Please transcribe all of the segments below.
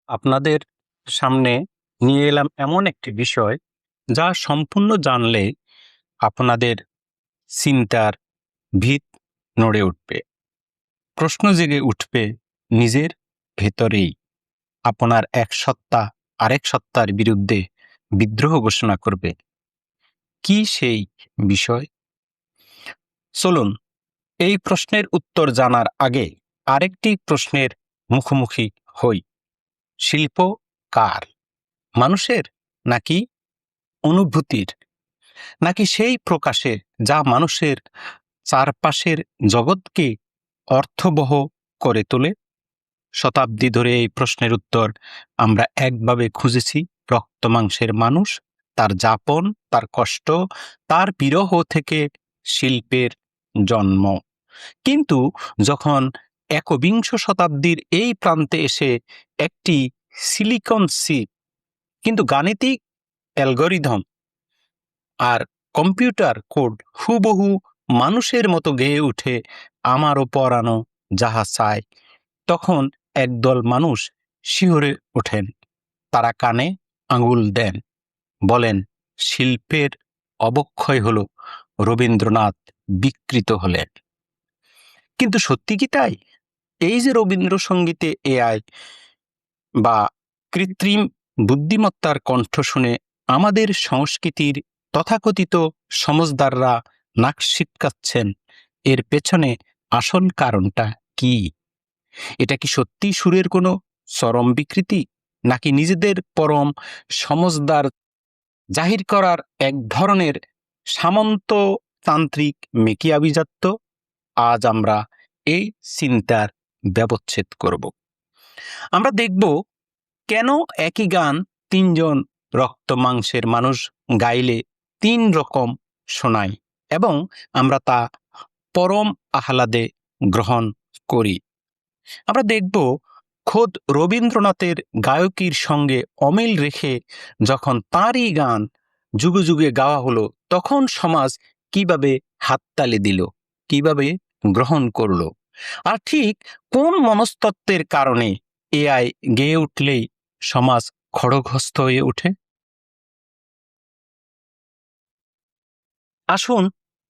আপনাদের সামনে নিয়ে এলাম এমন একটি বিষয় যা সম্পূর্ণ জানলে আপনাদের চিন্তার ভিত নড়ে উঠবে, প্রশ্ন জেগে উঠবে নিজের ভেতরেই। আপনার এক সত্তা আরেক সত্তার বিরুদ্ধে বিদ্রোহ ঘোষণা করবে। কি সেই বিষয়? চলুন এই প্রশ্নের উত্তর জানার আগে আরেকটি প্রশ্নের মুখোমুখি হই। শিল্প কার? মানুষের নাকি অনুভূতির? নাকি সেই প্রকাশের যা মানুষের চারপাশের জগৎকে অর্থবহ করে তোলে? শতাব্দী ধরে এই প্রশ্নের উত্তর আমরা একভাবে খুঁজেছি। রক্তমাংসের মানুষ, তার যাপন, তার কষ্ট, তার বিরহ থেকে শিল্পের জন্ম। কিন্তু যখন একবিংশ শতাব্দীর এই প্রান্তে এসে একটি সিলিকন চিপ, কিন্তু গাণিতিক অ্যালগরিদম আর কম্পিউটার কোড হুবহু মানুষের মতো গেয়ে উঠে আমারও পরানো যাহা চায়, তখন একদল মানুষ শিহরে ওঠেন। তারা কানে আঙুল দেন, বলেন শিল্পের অবক্ষয় হল, রবীন্দ্রনাথ বিকৃত হলেন। কিন্তু সত্যি কি তাই? এই যে রবীন্দ্রসঙ্গীতে এআই বা কৃত্রিম বুদ্ধিমত্তার কণ্ঠ শুনে আমাদের সংস্কৃতির তথাকথিত সমজদাররা নাক সিটকাচ্ছেন, এর পেছনে আসল কারণটা কি? এটা কি সত্যি সুরের কোনো চরম বিকৃতি, নাকি নিজেদের পরম সমজদার জাহির করার এক ধরনের সামন্ততান্ত্রিক মেকিয়াভিজাত্য? আজ আমরা এই চিন্তার ব্যবচ্ছেদ করব। আমরা দেখব কেন একই গান তিনজন রক্ত মাংসের মানুষ গাইলে তিন রকম শোনায় এবং আমরা তা পরম আহ্লাদে গ্রহণ করি। আমরা দেখব খোদ রবীন্দ্রনাথের গায়কীর সঙ্গে অমিল রেখে যখন তাঁরই গান যুগে যুগে গাওয়া হলো, তখন সমাজ কিভাবে হাততালি দিল, কিভাবে গ্রহণ করলো। আর ঠিক কোন মনস্তত্ত্বের কারণে এআই গেয়ে উঠলেই সমাজ খড়গহস্ত হয়ে ওঠে। আসুন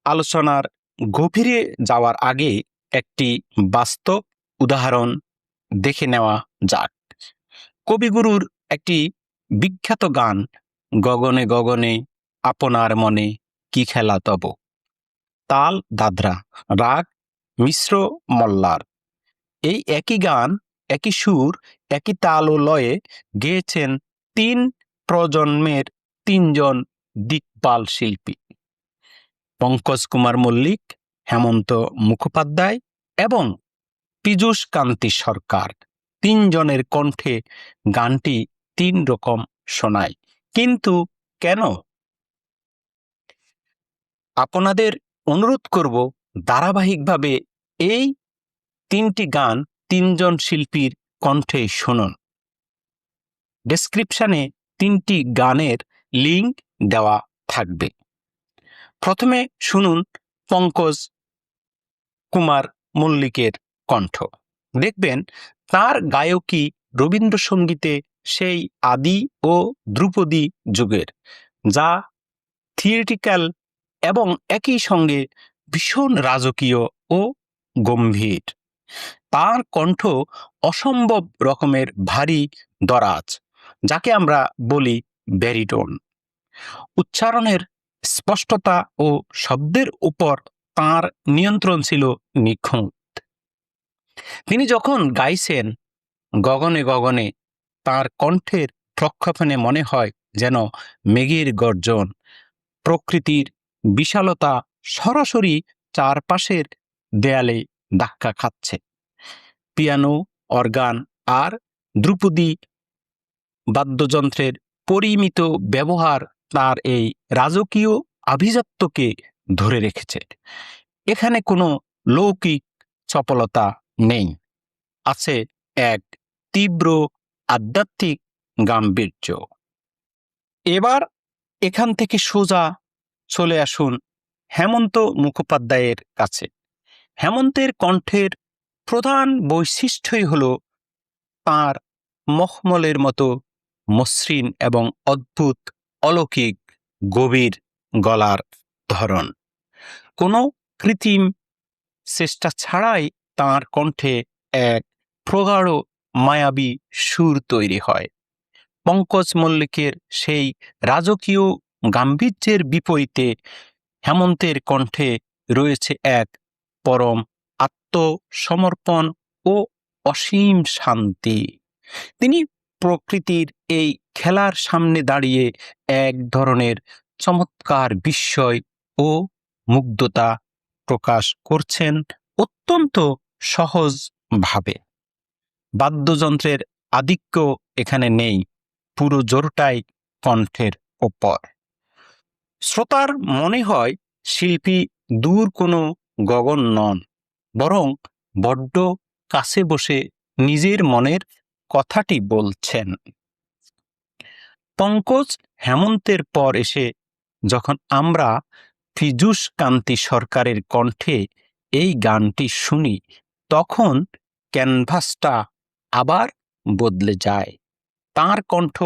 আলোচনার গভীরে যাওয়ার আগে একটি বাস্তব উদাহরণ দেখে নেওয়া যাক। কবিগুরুর একটি বিখ্যাত গান, গগনে গগনে আপনার মনে কি খেলা তব। তাল দাদরা, রাগ মিশ্র মল্লার। এই একই গান, একই সুর, একই তাল ও লয়ে গেয়েছেন তিন প্রজন্মের তিনজন দিকপাল শিল্পী: পঙ্কজ কুমার মল্লিক, হেমন্ত মুখোপাধ্যায় এবং পীযূষ কান্তি সরকার। তিনজনের কণ্ঠে গানটি তিন রকম শোনায়। কিন্তু কেন? আপনাদের অনুরোধ করব ধারাবাহিকভাবে এই তিনটি গান তিনজন শিল্পীর কণ্ঠে শুনুন। ডেসক্রিপশনে তিনটি গানের লিঙ্ক দেওয়া থাকবে। প্রথমে শুনুন পঙ্কজ কুমার মল্লিকের কণ্ঠ। দেখবেন তার গায়কী রবীন্দ্রসঙ্গীতে সেই আদি ও ধ্রুপদী যুগের, যা থিয়েটিক্যাল এবং একই সঙ্গে ভীষণ রাজকীয় ও গম্ভীর। তার কণ্ঠ অসম্ভব রকমের ভারী দরাজ, যাকে আমরা বলি ব্যারিটোন। উচ্চারণের স্পষ্টতা ও শব্দের উপর তাঁর নিয়ন্ত্রণ ছিল নিখুঁত। তিনি যখন গাইছেন গগনে গগনে, তাঁর কণ্ঠের প্রক্ষেপণে মনে হয় যেন মেঘের গর্জন, প্রকৃতির বিশালতা সরাসরি চারপাশের দেয়ালে ধাক্কা খাচ্ছে। পিয়ানো, অর্গান আর ধ্রুপদী বাদ্যযন্ত্রের পরিমিত ব্যবহার তার এই রাজকীয় আভিজাত্যকে ধরে রেখেছে। এখানে কোনো লৌকিক চপলতা নেই, আছে এক তীব্র আধ্যাত্মিক গাম্ভীর্য। এবার এখান থেকে সোজা চলে আসুন হেমন্ত মুখোপাধ্যায়ের কাছে। হেমন্তের কণ্ঠের প্রধান বৈশিষ্ট্যই হল তাঁর মখমলের মতো মসৃণ এবং অদ্ভুত অলৌকিক গভীর গলার ধরন। কোনো কৃত্রিম চেষ্টা ছাড়াই তাঁর কণ্ঠে এক প্রগাঢ় মায়াবী সুর তৈরি হয়। পঙ্কজ মল্লিকের সেই রাজকীয় গাম্ভীর্যের বিপরীতে হেমন্তের কণ্ঠে রয়েছে এক পরম আত্মসমর্পণ ও অসীম শান্তি। তিনি প্রকৃতির এই খেলার সামনে দাঁড়িয়ে এক ধরনের চমৎকার বিস্ময় ও মুগ্ধতা প্রকাশ করছেন অত্যন্ত সহজভাবে। বাদ্যযন্ত্রের আধিক্য এখানে নেই, পুরো জোরটাই কণ্ঠের ওপর। শ্রোতার মনে হয় শিল্পী দূর কোনো গগন নন, বরং বড্ড কাছে বসে নিজের মনের কথাটি বলছেন। পঙ্কজ হেমন্তের পর এসে যখন আমরা পীযূষ কান্তি সরকারের কণ্ঠে এই গানটি শুনি, তখন ক্যানভাসটা আবার বদলে যায়। তাঁর কণ্ঠ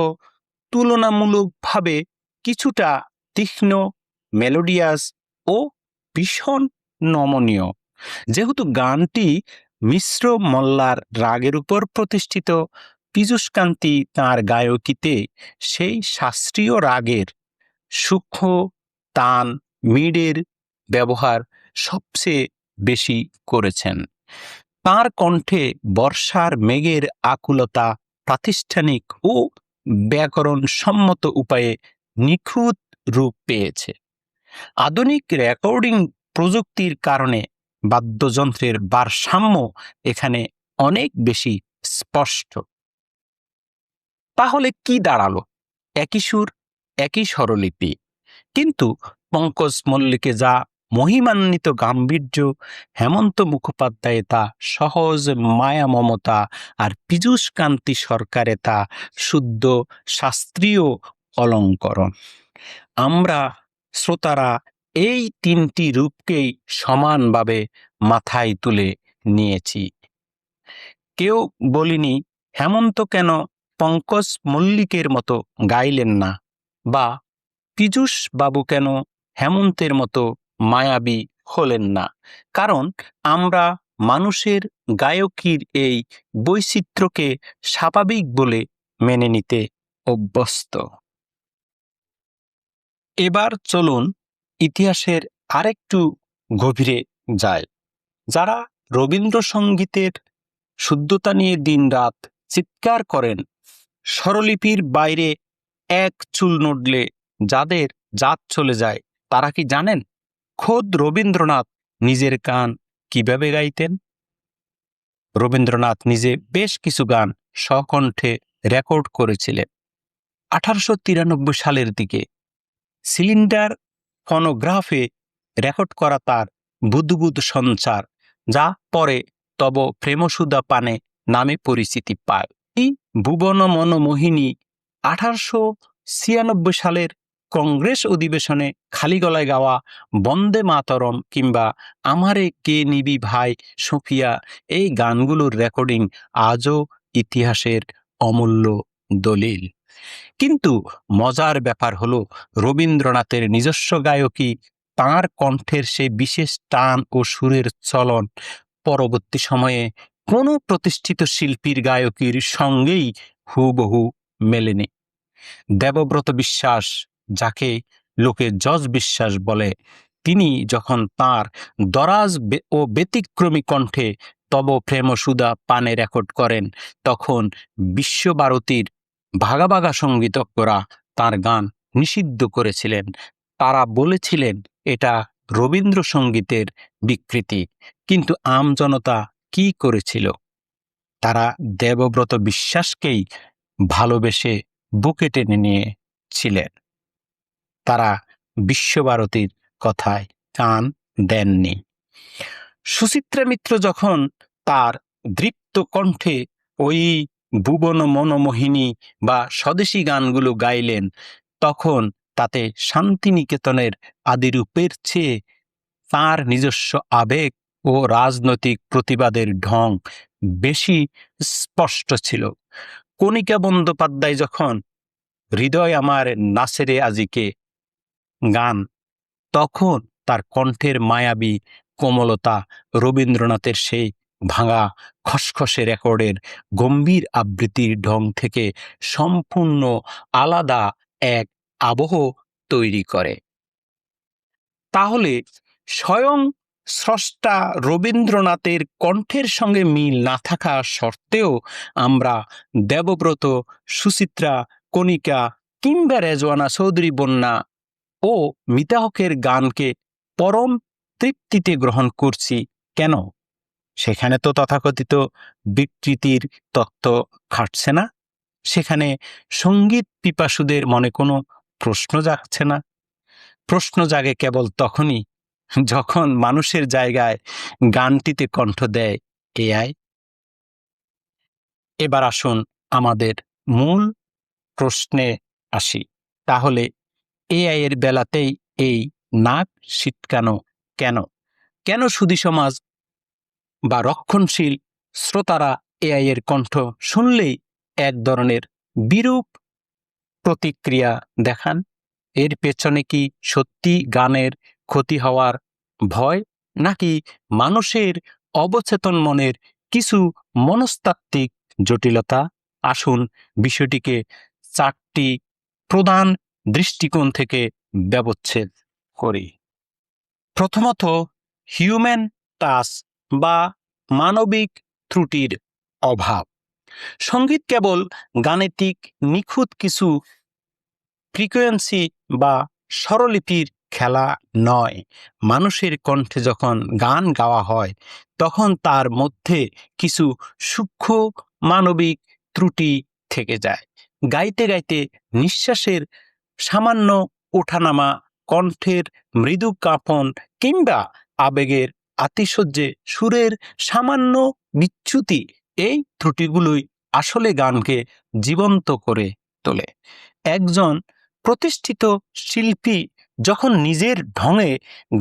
তুলনামূলকভাবে কিছুটা তীক্ষ্ণ, মেলোডিয়াস ও ভীষণ নমনীয়। যেহেতু গানটি মিশ্র মল্লার রাগের উপর প্রতিষ্ঠিত, পীযূষকান্তি তাঁর গায়কিতে সেই শাস্ত্রীয় রাগের সূক্ষ্ম তান মিডের ব্যবহার সবচেয়ে বেশি করেছেন। তাঁর কণ্ঠে বর্ষার মেঘের আকুলতা প্রাতিষ্ঠানিক ও ব্যাকরণসম্মত উপায়ে নিখুঁত রূপ পেয়েছে। আধুনিক রেকর্ডিং প্রযুক্তির কারণে বাদ্যযন্ত্রের ভারসাম্য এখানে অনেক বেশি স্পষ্ট। তাহলে কি দাঁড়ালো? একই সুর, একই স্বরলিপি, কিন্তু পঙ্কজ মল্লিকে যা মহিমান্বিত গাম্ভীর্য, হেমন্ত মুখোপাধ্যায়ে তা সহজ মায়া মমতা, আর পীযূষ কান্তি সরকারে তা শুদ্ধ শাস্ত্রীয় অলঙ্করণ। আমরা শ্রোতারা এই তিনটি রূপকেই সমানভাবে মাথায় তুলে নিয়েছি। কেউ বলিনি হেমন্ত কেন পঙ্কজ মল্লিকের মতো গাইলেন না, বা পীযূষ বাবু কেন হেমন্তের মতো মায়াবী হলেন না। কারণ আমরা মানুষের গায়কির এই বৈচিত্র্যকে স্বাভাবিক বলে মেনে নিতে অভ্যস্ত। এবার চলুন ইতিহাসের আরেকটু গভীরে যায়। যারা রবীন্দ্রসঙ্গীতের শুদ্ধতা নিয়ে দিনরাত চিৎকার করেন, স্বরলিপির বাইরে এক চুল নড়লে যাদের জাত চলে যায়, তারা কি জানেন খোদ রবীন্দ্রনাথ নিজের গান কিভাবে গাইতেন? রবীন্দ্রনাথ নিজে বেশ কিছু গান স্বকণ্ঠে রেকর্ড করেছিলেন। 1893 সালের দিকে সিলিন্ডার ফনোগ্রাফে রেকর্ড করা তার বুদবুদ সঞ্চার, যা পরে তব প্রেমসুধা পানে নামে পরিচিতি পায়। এই ভুবন মনমোহিনী 1896 সালের কংগ্রেস অধিবেশনে খালি গলায় গাওয়া বন্দে মাতরম কিংবা আমারে কে নিবি ভাই সুফিয়া, এই গানগুলোর রেকর্ডিং আজও ইতিহাসের অমূল্য দলিল। কিন্তু মজার ব্যাপার হলো, রবীন্দ্রনাথের নিজস্ব গায়কী, তাঁর কণ্ঠের সেই বিশেষ টান ও সুরের চলন পরবর্তী সময়ে কোনো প্রতিষ্ঠিত শিল্পীর গায়কীর সঙ্গেই হুবহু মেলেনি। দেবব্রত বিশ্বাস, যাকে লোকে জজ বিশ্বাস বলে, তিনি যখন তাঁর দরাজ ও ব্যতিক্রমী কণ্ঠে তব প্রেমসুধা পানে রেকর্ড করেন, তখন বিশ্বভারতীর ভাগা ভাগা সঙ্গীতজ্ঞরা তাঁর গান নিষিদ্ধ করেছিলেন। তারা বলেছিলেন এটা রবীন্দ্রসঙ্গীতের বিকৃতি। কিন্তু আমজনতা কি করেছিল? তারা দেবব্রত বিশ্বাসকেই ভালোবেসে বুকে টেনে নিয়েছিলেন। তারা বিশ্বভারতীর কথায় কান দেননি। সুচিত্রা মিত্র যখন তার দৃপ্ত কণ্ঠে ওই ভুবন মনমোহিনী বা স্বদেশী গানগুলো গাইলেন, তখন তাতে শান্তিনিকেতনের আদিরূপের চেয়ে তাঁর নিজস্ব আবেগ ও রাজনৈতিক প্রতিবাদের ঢং বেশি স্পষ্ট ছিল। কণিকা বন্দ্যোপাধ্যায় যখন হৃদয় আমার নাসেরে আজিকে গান, তখন তার কণ্ঠের মায়াবী কোমলতা রবীন্দ্রনাথের সেই ভাঙা খসখসে রেকর্ডের গম্ভীর আবৃত্তির ঢং থেকে সম্পূর্ণ আলাদা এক আবহ তৈরি করে। তাহলে স্বয়ং স্রষ্টা রবীন্দ্রনাথের কণ্ঠের সঙ্গে মিল না থাকা সত্ত্বেও আমরা দেবব্রত, সুচিত্রা, কণিকা কিংবা রেজওয়ানা চৌধুরী বন্যা ও মিতা হকের গানকে পরম তৃপ্তিতে গ্রহণ করছি কেন? সেখানে তো তথাকথিত বিকৃতির তত্ত্ব খাটছে না, সেখানে সঙ্গীত পিপাসুদের মনে কোনো প্রশ্ন জাগছে না। প্রশ্ন জাগে কেবল তখনই যখন মানুষের জায়গায় গানটিতে কণ্ঠ দেয় এআই। এবার আসুন আমাদের মূল প্রশ্নে আসি। তাহলে এআই এর বেলাতেই এই নাক সিটকানো কেন? কেন সুধী সমাজ বা রক্ষণশীল শ্রোতারা এআই এর কণ্ঠ শুনলেই এক ধরনের বিরূপ প্রতিক্রিয়া দেখান? এর পেছনে কি সত্যি গানের ক্ষতি হওয়ার ভয়, নাকি মানুষের অবচেতন মনের কিছু মনস্তাত্ত্বিক জটিলতা? আসুন বিষয়টিকে চারটি প্রধান দৃষ্টিকোণ থেকে ব্যবচ্ছেদ করি। প্রথমত, হিউম্যান টাচ বা মানবিক ত্রুটির অভাব। সঙ্গীত কেবল গাণিতিক নিখুঁত কিছু ফ্রিকোয়েন্সি বা স্বরলিপির খেলা নয়। মানুষের কণ্ঠে যখন গান গাওয়া হয় তখন তার মধ্যে কিছু সূক্ষ্ম মানবিক ত্রুটি থেকে যায়। গাইতে গাইতে নিঃশ্বাসের সামান্য ওঠানামা, কণ্ঠের মৃদু কাঁপন কিংবা আবেগের আতিশয্যে সুরের সামান্য বিচ্যুতি, এই ত্রুটিগুলোই আসলে গানকে জীবন্ত করে তোলে। একজন প্রতিষ্ঠিত শিল্পী যখন নিজের ঢঙে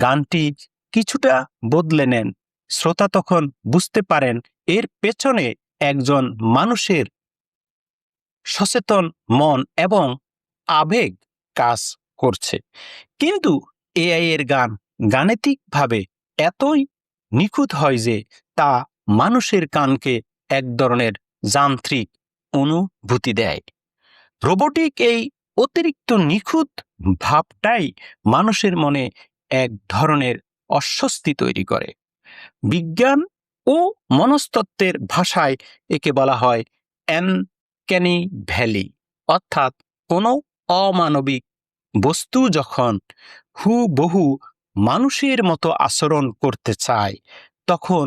গানটি কিছুটা বদলে নেন, শ্রোতা তখন বুঝতে পারেন এর পেছনে একজন মানুষের সচেতন মন এবং আবেগ কাজ করছে। কিন্তু এআই এর গান গাণিতিকভাবে এতই নিখুঁত হয় যে তা মানুষের কানকে এক ধরনের যান্ত্রিক অনুভূতি দেয়। রোবোটিক এই অতিরিক্ত নিখুঁত ভাবটাই মানুষের মনে এক ধরনের অস্বস্তি তৈরি করে। বিজ্ঞান ও মনস্তত্ত্বের ভাষায় একে বলা হয় আনক্যানি ভ্যালি, অর্থাৎ কোনো অমানবিক বস্তু যখন হুবহু মানুষের মতো আচরণ করতে চায় তখন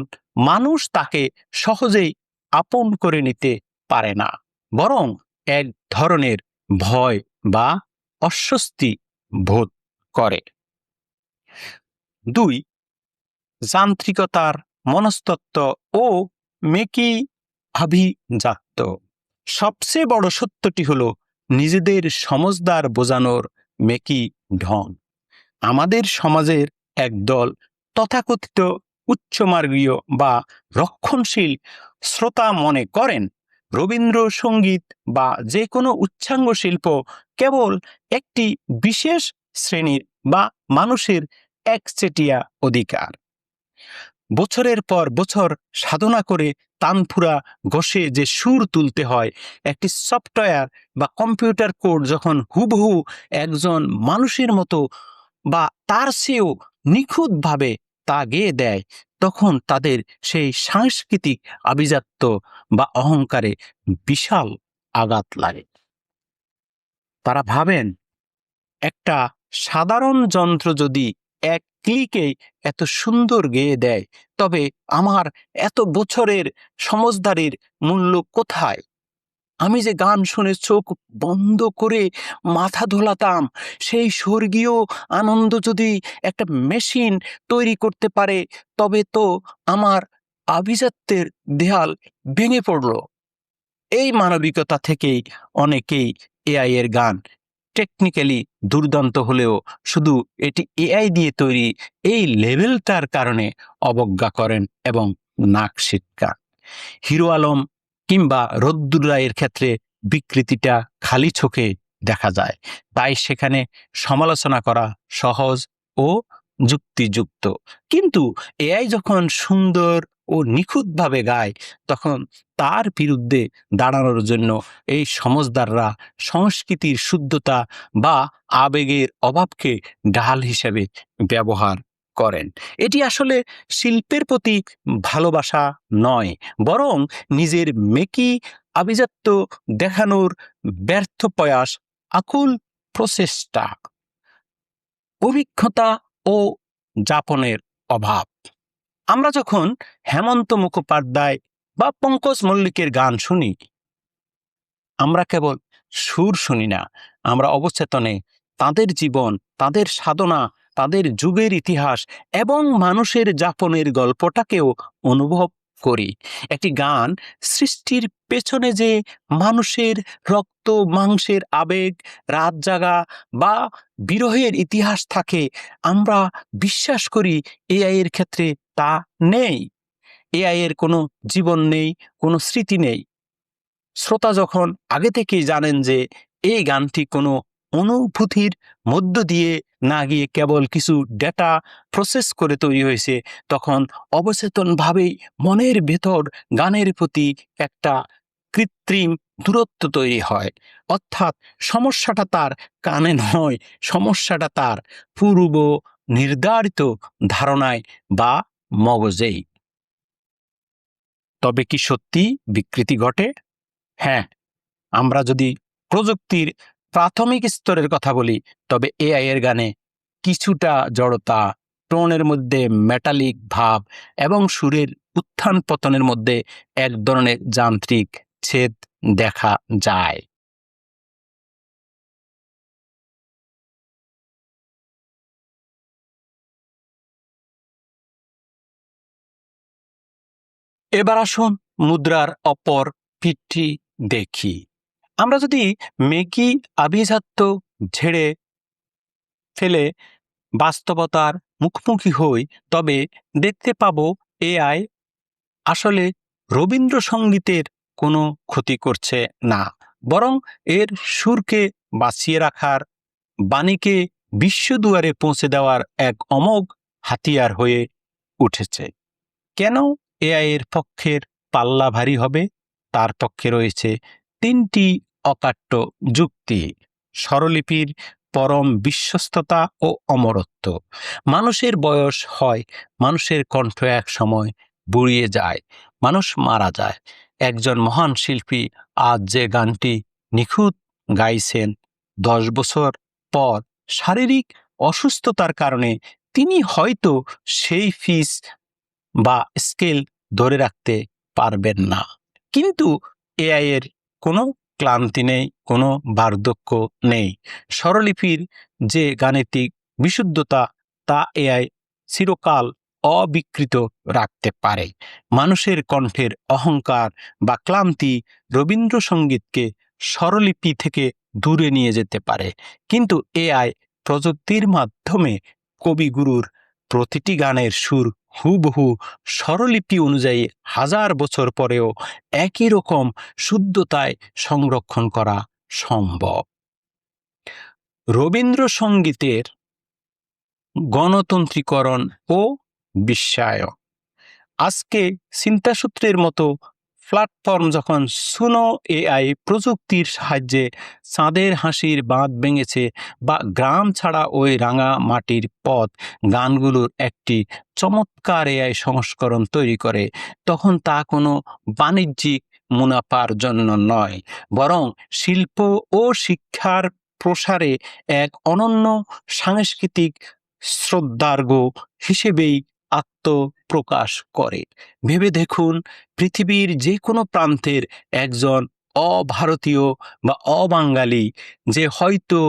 মানুষ তাকে সহজেই আপন করে নিতে পারে না, বরং এক ধরনের ভয় বা অস্বস্তি বোধ করে। 2. যান্ত্রিকতার মনস্তত্ত্ব ও মেকি আভিজাত্য। সবচেয়ে বড় সত্যটি হলো নিজেদের সমজদার বোঝানোর মেকি ঢং। আমাদের সমাজের একদল তথাকথিত উচ্চমার্গীয় বা রক্ষণশীল শ্রোতা মনে করেন রবীন্দ্রসঙ্গীত বা যে কোনো উচ্চাঙ্গ শিল্প কেবল একটি বিশেষ শ্রেণীর বা মানুষের একচেটিয়া অধিকার। বছরের পর বছর সাধনা করে তানপুরা ঘষে যে সুর তুলতে হয়, একটি সফটওয়্যার বা কম্পিউটার কোড যখন হুবহু একজন মানুষের মতো বা তার চেয়েও নিখুঁতভাবে তা গেয়ে দেয়, তখন তাদের সেই সাংস্কৃতিক আভিজাত্য বা অহংকারে বিশাল আঘাত লাগে। তারা ভাবেন একটা সাধারণ যন্ত্র যদি এক ক্লিকে এত সুন্দর গেয়ে দেয়, তবে আমার এত বছরের সমজদারির মূল্য কোথায়? আমি যে গান শুনে চোখ বন্ধ করে মাথা দোলাতাম, সেই স্বর্গীয় আনন্দ যদি একটা মেশিন তৈরি করতে পারে, তবে তো আমার আভিজাত্যের দেয়াল ভেঙে পড়ল। এই মানবিকতা থেকেই অনেকেই এআই এর গান টেকনিক্যালি দুর্দান্ত হলেও শুধু এটি এআই দিয়ে তৈরি এই লেভেলটার কারণে অবজ্ঞা করেন এবং নাক সিটকান। হিরো আলম কিংবা রোদ্দুরায়ের ক্ষেত্রে বিকৃতিটা খালি চোখে দেখা যায়। তাই সেখানে সমালোচনা করা সহজ ও যুক্তিযুক্ত। কিন্তু এআই যখন সুন্দর ও নিখুঁতভাবে গায়, তখন তার বিরুদ্ধে দাঁড়ানোর জন্য এই সমজদাররা সংস্কৃতির শুদ্ধতা বা আবেগের অভাবকে ঢাল হিসেবে ব্যবহার করেন। এটি আসলে শিল্পের প্রতি ভালোবাসা নয়, বরং নিজের মেকি আভিজাত্য দেখানোর ব্যর্থ প্রয়াস, আকুল প্রচেষ্টা, অভিজ্ঞতা ও যাপনের অভাব। আমরা যখন হেমন্ত মুখোপাধ্যায় বা পঙ্কজ মল্লিকের গান শুনি, আমরা কেবল সুর শুনি না, আমরা অবচেতনে তাদের জীবন, তাদের সাধনা, তাদের যুগের ইতিহাস এবং মানুষের যাপনের গল্পটাকেও অনুভব করি। একটি গান সৃষ্টির পেছনে যে মানুষের রক্ত মাংসের আবেগ, রাত জাগা বা বিরহের ইতিহাস থাকে, আমরা বিশ্বাস করি এআই এর ক্ষেত্রে তা নেই। এআই এর কোনো জীবন নেই, কোনো স্মৃতি নেই। শ্রোতা যখন আগে থেকেই জানেন যে এই গানটি কোনো অনুভূতির মধ্য দিয়ে না গিয়ে কেবল কিছু ডেটা প্রসেস করে তৈরি হয়েছে, তখন অবচেতনভাবেই মনের ভেতর গানের প্রতি একটা কৃত্রিম দূরত্ব তৈরি হয়। অর্থাৎ সমস্যাটা তার কানে নয়, সমস্যাটা তার পূর্ব নির্ধারিত ধারণায় বা মগজেই। তবে কি সত্যি বিকৃতি ঘটে? হ্যাঁ, আমরা যদি প্রযুক্তির প্রাথমিক স্তরের কথা বলি, তবে এআই এর গানে কিছুটা জড়তা, টোনের মধ্যে মেটালিক ভাব এবং সুরের উত্থান পতনের মধ্যে এক ধরনের যান্ত্রিক ছেদ দেখা যায়। এবার আসুন মুদ্রার অপর পিঠটি দেখি। আমরা যদি মেকি আভিজাত্য ঝেড়ে ফেলে বাস্তবতার মুখোমুখি হই, তবে দেখতে পাবো এআই আসলে রবীন্দ্রসঙ্গীতের কোনো ক্ষতি করছে না, বরং এর সুরকে বাঁচিয়ে রাখার, বাণীকে বিশ্বদুয়ারে পৌঁছে দেওয়ার এক অমোঘ হাতিয়ার হয়ে উঠেছে। কেন এআই এর পক্ষের পাল্লা ভারী হবে? তার পক্ষে রয়েছে তিনটি অকাট্য যুক্তি: স্বরলিপির পরম বিশ্বস্ততা ও অমরত্ব। মানুষের বয়স হয়, মানুষের কণ্ঠ এক সময় বুড়িয়ে যায়, মানুষ মারা যায়। একজন মহান শিল্পী আজ যে গানটি নিখুঁত গাইছেন, 10 বছর পর শারীরিক অসুস্থতার কারণে তিনি হয়তো সেই ফিস বা স্কেল ধরে রাখতে পারবেন না। কিন্তু এআই এর কোনো ক্লান্তি নেই, কোনো বার্ধক্য নেই। স্বরলিপির যে গাণিতিক বিশুদ্ধতা, তা এআই চিরকাল অবিকৃত রাখতে পারে। মানুষের কণ্ঠের অহংকার বা ক্লান্তি রবীন্দ্রসঙ্গীতকে স্বরলিপি থেকে দূরে নিয়ে যেতে পারে, কিন্তু এআই প্রযুক্তির মাধ্যমে কবিগুরুর প্রতিটি গানের সুর হুবহু স্বরলিপি অনুযায়ী 1000 বছর পরেও একই রকম শুদ্ধতায় সংরক্ষণ করা সম্ভব। রবীন্দ্রসঙ্গীতের গণতন্ত্রীকরণ ও বিশ্বায়ন। আজকে চিন্তাসূত্রের মতো প্ল্যাটফর্ম যখন সুনো এআই প্রযুক্তির সাহায্যে চাঁদের হাসির বাঁধ ভেঙেছে, বা গ্রাম ছাড়া ওই রাঙা মাটির পথ গানগুলোর একটি চমৎকার এআই সংস্করণ তৈরি করে, তখন তা কোনো বাণিজ্যিক মুনাফার জন্য নয়, বরং শিল্প ও শিক্ষার প্রসারে এক অনন্য সাংস্কৃতিক শ্রদ্ধার্ঘ হিসেবেই আত্মপ্রকাশ করে। ভেবে দেখুন, পৃথিবীর যে কোনো প্রান্তের একজন অভারতীয় বা অবাঙালি, যে হয়তো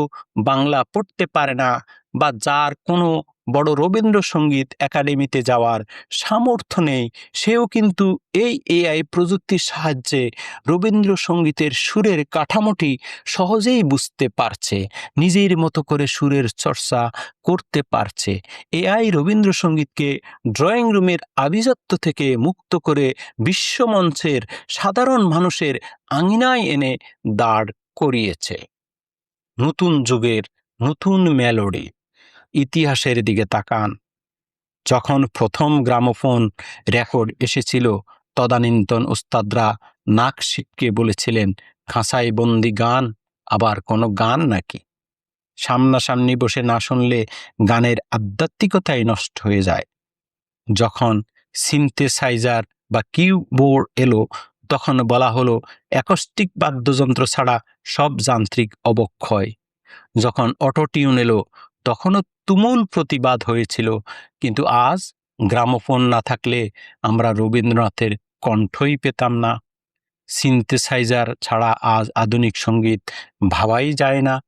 বাংলা পড়তে পারে না বা যার কোনো বড় রবীন্দ্রসঙ্গীত একাডেমিতে যাওয়ার সামর্থ্য নেই, সেও কিন্তু এই এআই প্রযুক্তির সাহায্যে রবীন্দ্রসঙ্গীতের সুরের কাঠামোটি সহজেই বুঝতে পারছে, নিজের মতো করে সুরের চর্চা করতে পারছে। এআই রবীন্দ্রসঙ্গীতকে ড্রয়িং রুমের আভিজাত্য থেকে মুক্ত করে বিশ্বমঞ্চের সাধারণ মানুষের আঙিনায় এনে দাঁড় করিয়েছে। নতুন যুগের নতুন মেলোডি। ইতিহাসের দিকে তাকান। যখন প্রথম গ্রামোফোন রেকর্ড এসেছিল, তদানীন্তন ওস্তাদরা নাক সিটকে বলেছিলেন, খাঁচায় বন্দি গান আবার কোনো গান নাকি? সামনাসামনি বসে না শুনলে গানের আধ্যাত্মিকতাই নষ্ট হয়ে যায়। যখন সিনথেসাইজার বা কিবোর্ড এলো, তখন বলা হলো অ্যাকোস্টিক বাদ্যযন্ত্র ছাড়া সব যান্ত্রিক অবক্ষয়। যখন অটোটিউন এলো, তখনও তুমুল প্রতিবাদ হয়েছিল। কিন্তু আজ গ্রামোফোন না থাকলে আমরা রবীন্দ্রনাথের কণ্ঠই পেতাম না। সিনথেসাইজার ছাড়া আজ আধুনিক সঙ্গীত ভাবাই যায় না।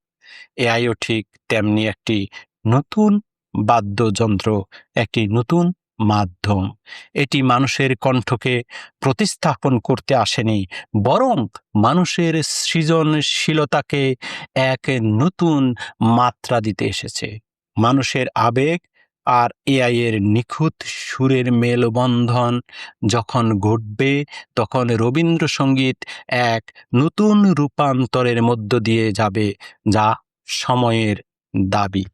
এআইও ঠিক তেমনি একটি নতুন বাদ্যযন্ত্র, একটি নতুন মাধ্যম। এটি মানুষের কণ্ঠকে প্রতিস্থাপন করতে আসেনি, বরং মানুষের সৃজনশীলতাকে এক নতুন মাত্রা দিতে এসেছে। মানুষের আবেগ আর এআইয়ের নিখুঁত সুরের মেলবন্ধন যখন ঘটবে, তখন রবীন্দ্রসঙ্গীত এক নতুন রূপান্তরের মধ্য দিয়ে যাবে, যা সময়ের দাবি।